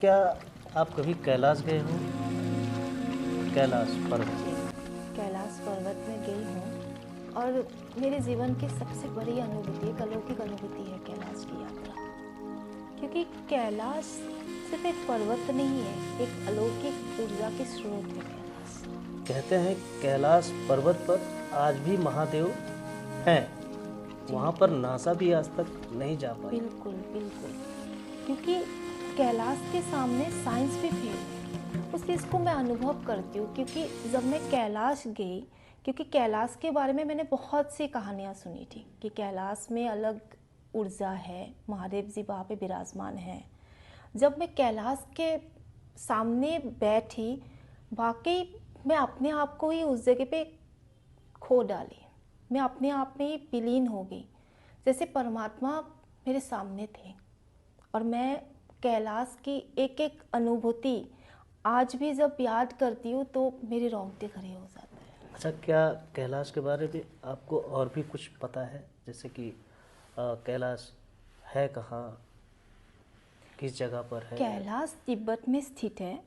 क्या आप कभी कैलाश गए हो? कैलाश पर्वत। जी, कैलाश पर्वत में गई हूँ और मेरे जीवन की सबसे बड़ी अनुभूति, एक अलौकिक अनुभूति है कैलाश की यात्रा। क्योंकि कैलाश सिर्फ एक पर्वत नहीं है, एक अलौकिक ऊर्जा के स्रोत है कैलाश। कहते हैं कैलाश पर्वत पर आज भी महादेव हैं। जी, वहाँ पर नासा भी आज तक नहीं जा पाई। बिल्कुल बिल्कुल। क्योंकि कैलाश के सामने साइंस भी फेल है। उस चीज़ को मैं अनुभव करती हूँ क्योंकि जब मैं कैलाश गई, क्योंकि कैलाश के बारे में मैंने बहुत सी कहानियाँ सुनी थी कि कैलाश में अलग ऊर्जा है, महादेव जी वहाँ पे विराजमान हैं। जब मैं कैलाश के सामने बैठी, वाकई मैं अपने आप को ही उस जगह पे खो डाली। मैं अपने आप में ही विलीन हो गई, जैसे परमात्मा मेरे सामने थे। और मैं कैलाश की एक एक अनुभूति आज भी जब याद करती हूँ तो मेरे रोंगटे खड़े हो जाते हैं। अच्छा, क्या कैलाश के बारे में आपको और भी कुछ पता है? जैसे कि कैलाश है कहाँ, किस जगह पर है? कैलाश तिब्बत में स्थित है।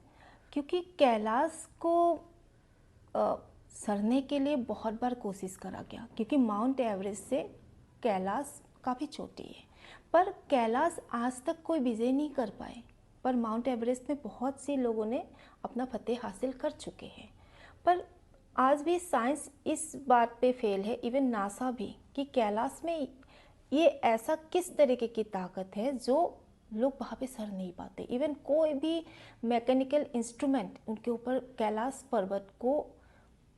क्योंकि कैलाश को अ, सरने के लिए बहुत बार कोशिश करा गया, क्योंकि माउंट एवरेस्ट से कैलाश काफ़ी छोटी है, पर कैलाश आज तक कोई विजय नहीं कर पाए। पर माउंट एवरेस्ट में बहुत से लोगों ने अपना फतेह हासिल कर चुके हैं। पर आज भी साइंस इस बात पे फेल है, इवन नासा भी, कि कैलाश में ये ऐसा किस तरीके की ताकत है जो लोग वहाँ पे सर नहीं पाते। इवन कोई भी मैकेनिकल इंस्ट्रूमेंट उनके ऊपर कैलाश पर्वत को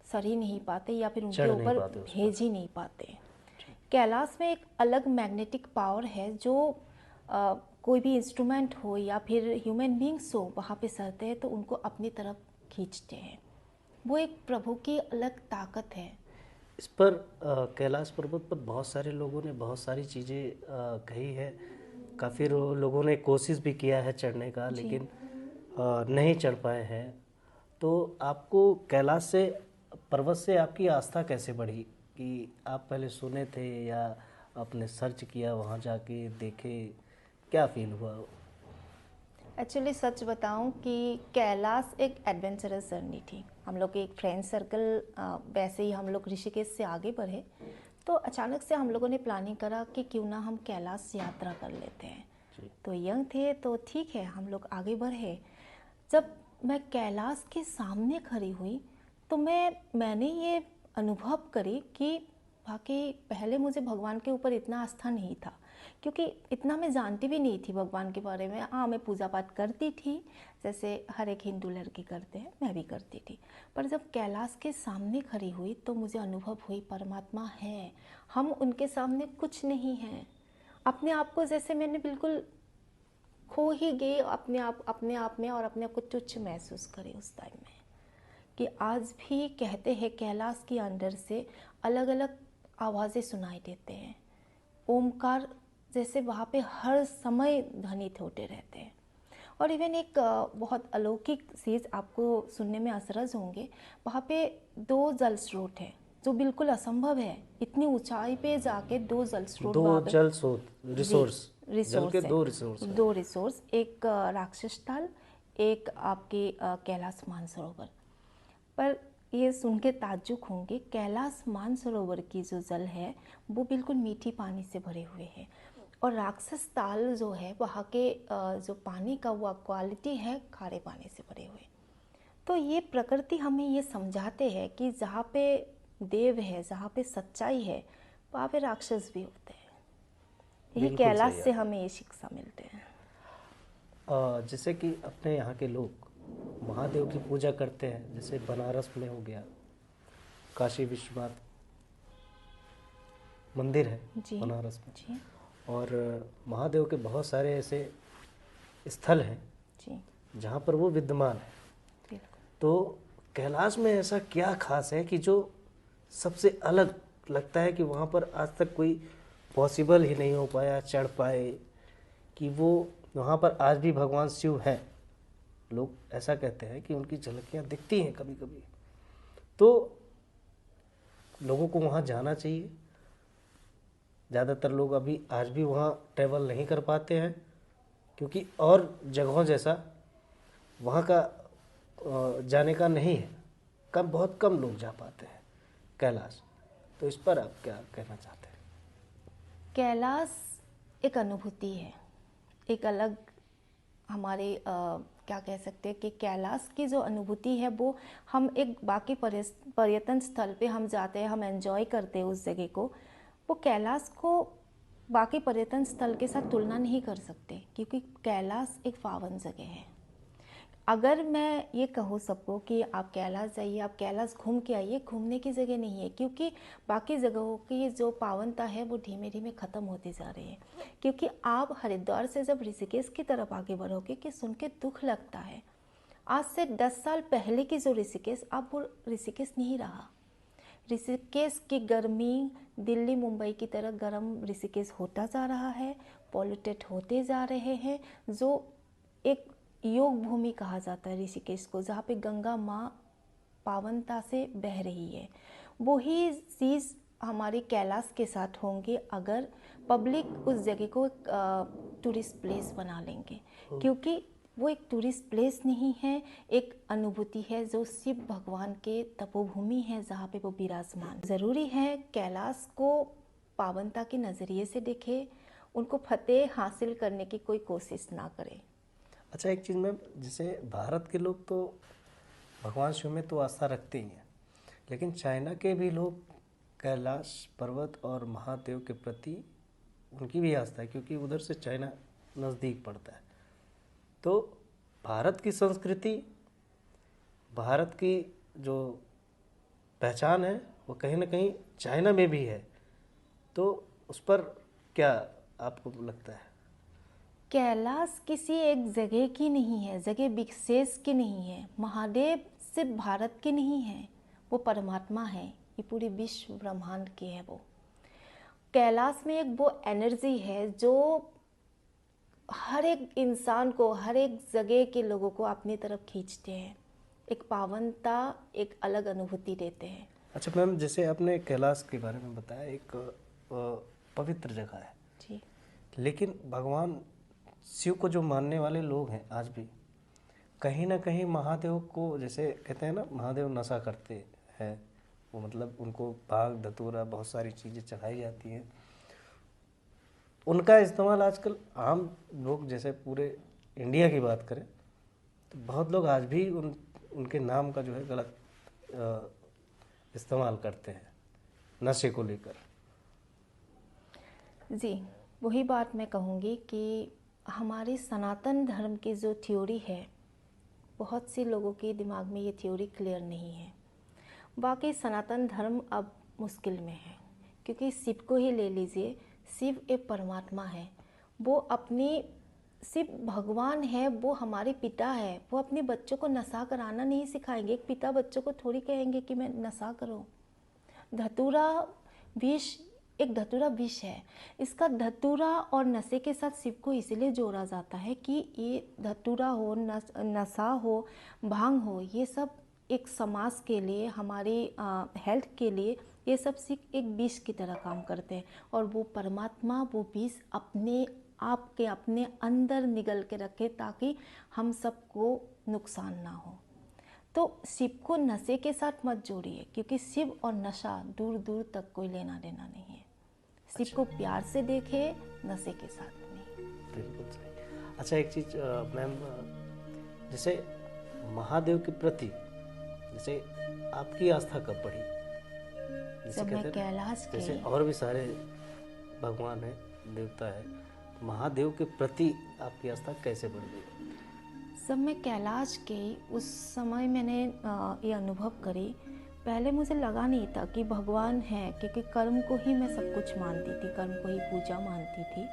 सर ही नहीं पाते या फिर उनके चढ़ नहीं ऊपर पाते उस पर। भेज ही नहीं पाते। कैलाश में एक अलग मैग्नेटिक पावर है जो कोई भी इंस्ट्रूमेंट हो या फिर ह्यूमन बींग्स हो वहाँ पे सरते हैं तो उनको अपनी तरफ खींचते हैं। वो एक प्रभु की अलग ताकत है। इस पर कैलाश पर्वत पर बहुत सारे लोगों ने बहुत सारी चीज़ें कही है। काफ़ी लोगों ने कोशिश भी किया है चढ़ने का, जी। लेकिन नहीं चढ़ पाए हैं। तो आपको कैलाश से, पर्वत से आपकी आस्था कैसे बढ़ी? कि आप पहले सुने थे या आपने सर्च किया, वहाँ जाके देखे, क्या फील हुआ? एक्चुअली सच बताऊं कि कैलाश एक एडवेंचरस जर्नी थी। हम लोग एक फ्रेंड सर्कल, वैसे ही हम लोग ऋषिकेश से आगे बढ़े तो अचानक से हम लोगों ने प्लानिंग करा कि क्यों ना हम कैलाश यात्रा कर लेते हैं। जी। तो यंग थे तो ठीक है, हम लोग आगे बढ़े। जब मैं कैलाश के सामने खड़ी हुई तो मैंने ये अनुभव करी कि वाकई पहले मुझे भगवान के ऊपर इतना आस्था नहीं था, क्योंकि इतना मैं जानती भी नहीं थी भगवान के बारे में। हाँ, मैं पूजा पाठ करती थी जैसे हर एक हिंदू लड़की करते हैं, मैं भी करती थी। पर जब कैलाश के सामने खड़ी हुई तो मुझे अनुभव हुई परमात्मा है, हम उनके सामने कुछ नहीं हैं। अपने आप को जैसे मैंने बिल्कुल खो ही गई अपने आप में, और अपने आप को तुच्छ महसूस करे उस टाइम में। कि आज भी कहते हैं कैलाश के अंदर से अलग अलग आवाज़ें सुनाई देते हैं। ओमकार जैसे वहाँ पे हर समय ध्वनित होते रहते हैं। और इवन एक बहुत अलौकिक चीज़ आपको सुनने में असरज होंगे, वहाँ पे 2 जल स्रोत हैं जो बिल्कुल असंभव है। इतनी ऊंचाई पे जाके 2 जल स्रोत दो वहाँ पे। जल स्रोत, जी, रिसोर्स, जल के रिसोर्स है। दो रिसोर्स हैं। 2 रिसोर्स, एक राक्षस ताल, एक आपके कैलाश मानसरोवर। पर ये सुन के ताज्जुब होंगे, कैलाश मानसरोवर की जो जल है वो बिल्कुल मीठी पानी से भरे हुए है, और राक्षस ताल जो है वहाँ के जो पानी का वो क्वालिटी है खारे पानी से भरे हुए। तो ये प्रकृति हमें ये समझाते हैं कि जहाँ पे देव है, जहाँ पे सच्चाई है, वहाँ पे राक्षस भी होते हैं। यही बिल्कुल कैलाश सही से है। हमें ये शिक्षा मिलते हैं। जैसे कि अपने यहाँ के लोग महादेव की पूजा करते हैं, जैसे बनारस में हो गया, काशी विश्वनाथ मंदिर है जी बनारस में, जी और महादेव के बहुत सारे ऐसे स्थल हैं जी, जहाँ पर वो विद्यमान है। बिल्कुल। तो कैलाश में ऐसा क्या खास है कि जो सबसे अलग लगता है कि वहाँ पर आज तक कोई पॉसिबल ही नहीं हो पाया चढ़ पाए, कि वो वहाँ पर आज भी भगवान शिव हैं? लोग ऐसा कहते हैं कि उनकी झलकियाँ दिखती हैं कभी कभी। तो लोगों को वहाँ जाना चाहिए। ज़्यादातर लोग अभी आज भी वहाँ ट्रैवल नहीं कर पाते हैं, क्योंकि और जगहों जैसा वहाँ का जाने का नहीं है, बहुत कम लोग जा पाते हैं कैलाश। तो इस पर आप क्या कहना चाहते हैं? कैलाश एक अनुभूति है, एक अलग हमारे क्या कह सकते हैं कि कैलाश की जो अनुभूति है वो हम एक बाकी पर्यटन स्थल पे हम जाते हैं, हम एंजॉय करते हैं उस जगह को, वो कैलाश को बाकी पर्यटन स्थल के साथ तुलना नहीं कर सकते, क्योंकि कैलाश एक पावन जगह है। अगर मैं ये कहूँ सबको कि आप कैलाश जाइए, आप कैलाश घूम के आइए, घूमने की जगह नहीं है, क्योंकि बाकी जगहों की जो पावनता है वो धीमे धीमे ख़त्म होती जा रही है। क्योंकि आप हरिद्वार से जब ऋषिकेश की तरफ आगे बढ़ोगे कि सुन के दुख लगता है, आज से 10 साल पहले की जो ऋषिकेश, अब वो ऋषिकेश नहीं रहा। ऋषिकेश की गर्मी दिल्ली मुंबई की तरह गर्म ऋषिकेश होता जा रहा है, पॉल्यूटेड होते जा रहे हैं। जो एक योग भूमि कहा जाता है ऋषिकेश को, जहाँ पे गंगा माँ पावनता से बह रही है, वही चीज़ हमारे कैलाश के साथ होंगे अगर पब्लिक उस जगह को टूरिस्ट प्लेस बना लेंगे। क्योंकि वो एक टूरिस्ट प्लेस नहीं है, एक अनुभूति है जो शिव भगवान के तपोभूमि है जहाँ पे वो विराजमान। ज़रूरी है कैलाश को पावनता के नज़रिए से देखे, उनको फतेह हासिल करने की कोई कोशिश ना करे। अच्छा, एक चीज़ मैम, जैसे भारत के लोग तो भगवान शिव में तो आस्था रखते ही हैं, लेकिन चाइना के भी लोग कैलाश पर्वत और महादेव के प्रति उनकी भी आस्था है, क्योंकि उधर से चाइना नज़दीक पड़ता है। तो भारत की संस्कृति, भारत की जो पहचान है वो कहीं ना कहीं चाइना में भी है, तो उस पर क्या आपको लगता है? कैलाश किसी एक जगह की नहीं है, जगह विशेष की नहीं है। महादेव सिर्फ भारत के नहीं है, वो परमात्मा है, ये पूरी विश्व ब्रह्मांड की है। वो कैलाश में एक वो एनर्जी है जो हर एक इंसान को, हर एक जगह के लोगों को अपनी तरफ खींचते हैं, एक पावनता, एक अलग अनुभूति देते हैं। अच्छा मैम, जैसे आपने कैलाश के बारे में बताया, एक पवित्र जगह है जी, लेकिन भगवान शिव को जो मानने वाले लोग हैं आज भी कहीं ना कहीं महादेव को, जैसे कहते हैं ना, महादेव नशा करते हैं, वो मतलब उनको भाग धतूरा बहुत सारी चीज़ें चढ़ाई जाती हैं, उनका इस्तेमाल आजकल आम लोग, जैसे पूरे इंडिया की बात करें तो बहुत लोग आज भी उनके नाम का जो है गलत इस्तेमाल करते हैं नशे को लेकर। जी, वही बात मैं कहूँगी कि हमारी सनातन धर्म की जो थ्योरी है, बहुत से लोगों के दिमाग में ये थ्योरी क्लियर नहीं है। बाकी सनातन धर्म अब मुश्किल में है, क्योंकि शिव को ही ले लीजिए, शिव एक परमात्मा है, वो अपनी, शिव भगवान है, वो हमारे पिता है, वो अपने बच्चों को नशा कराना नहीं सिखाएंगे। एक पिता बच्चों को थोड़ी कहेंगे कि मैं नशा करो। धतूरा विष, एक धतूरा विष है, इसका धतूरा और नशे के साथ शिव को इसलिए जोड़ा जाता है कि ये धतूरा हो, नशा हो, भांग हो, ये सब एक समाज के लिए, हमारी हेल्थ के लिए, ये सब सिर्फ एक विष की तरह काम करते हैं। और वो परमात्मा वो विष अपने आप के अपने अंदर निगल के रखे ताकि हम सबको नुकसान ना हो। तो शिव को नशे के साथ मत जोड़िए, क्योंकि शिव और नशा दूर दूर तक कोई लेना देना नहीं है। शिव को प्यार से देखे, नशे के साथ नहीं। बिल्कुल सही। अच्छा, एक चीज़ मैम, जैसे महादेव के प्रति जैसे आपकी आस्था कब बढ़ी? जैसे जब मैं कहते हैं कैलाश जैसे गई, और भी सारे भगवान है, देवता है, महादेव के प्रति आपकी आस्था कैसे बढ़ गई? जब मैं कैलाश गई उस समय मैंने ये अनुभव करी। पहले मुझे लगा नहीं था कि भगवान है, क्योंकि कर्म को ही मैं सब कुछ मानती थी, कर्म को ही पूजा मानती थी,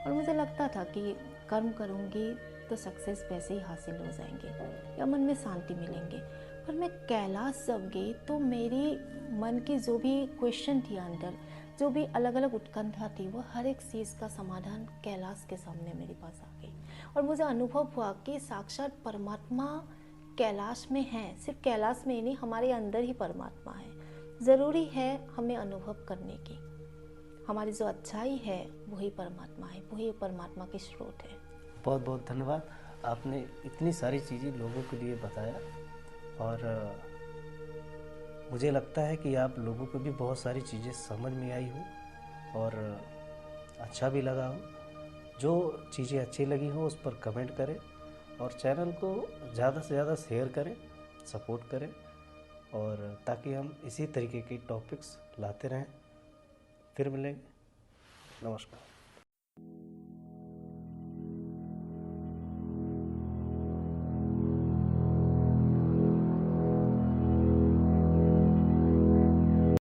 और मुझे लगता था कि कर्म करूँगी तो सक्सेस वैसे ही हासिल हो जाएंगे या मन में शांति मिलेंगे। पर मैं कैलाश जब गई तो मेरी मन की जो भी क्वेश्चन थी अंदर, जो भी अलग अलग उत्कंठा थी, वो हर एक चीज़ का समाधान कैलाश के सामने मेरे पास आ गई। और मुझे अनुभव हुआ कि साक्षात परमात्मा कैलाश में है। सिर्फ कैलाश में ही नहीं, हमारे अंदर ही परमात्मा है। ज़रूरी है हमें अनुभव करने की, हमारी जो अच्छाई है वही परमात्मा है, वही परमात्मा की स्रोत है। बहुत बहुत धन्यवाद। आपने इतनी सारी चीज़ें लोगों के लिए बताया, और मुझे लगता है कि आप लोगों को भी बहुत सारी चीज़ें समझ में आई हो और अच्छा भी लगा हो। जो चीज़ें अच्छी लगी हो उस पर कमेंट करें और चैनल को ज़्यादा से ज़्यादा शेयर करें, सपोर्ट करें, और ताकि हम इसी तरीके के टॉपिक्स लाते रहें। फिर मिलेंगे। नमस्कार।